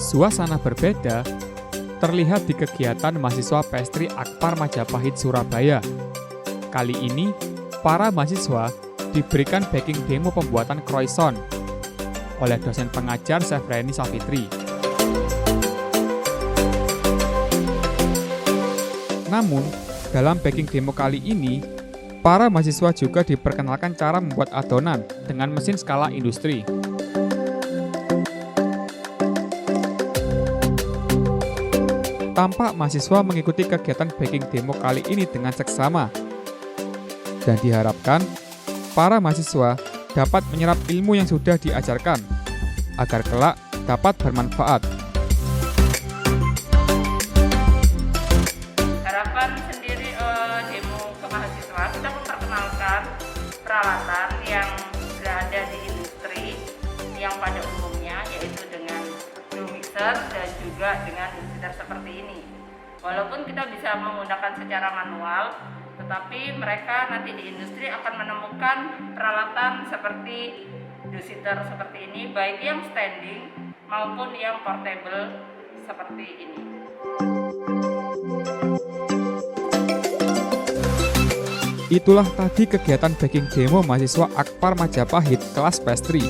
Suasana berbeda terlihat di kegiatan mahasiswa Pastry AKPAR Majapahit, Surabaya. Kali ini, para mahasiswa diberikan baking demo pembuatan croissant oleh dosen pengajar Chef Reni Safitri. Namun, dalam baking demo kali ini, para mahasiswa juga diperkenalkan cara membuat adonan dengan mesin skala industri. Tampak mahasiswa mengikuti kegiatan baking demo kali ini dengan seksama. Dan diharapkan, para mahasiswa dapat menyerap ilmu yang sudah diajarkan, agar kelak dapat bermanfaat. Harapan sendiri demo ke mahasiswa, kita memperkenalkan peralatan yang berada di industri yang pada umumnya, yaitu dengan mixer dan juga dengan mixer seperti ini. Walaupun kita bisa menggunakan secara manual, tetapi mereka nanti di industri akan menemukan peralatan seperti dositer seperti ini, baik yang standing maupun yang portable seperti ini. Itulah tadi kegiatan baking demo mahasiswa AKPAR Majapahit kelas pastry.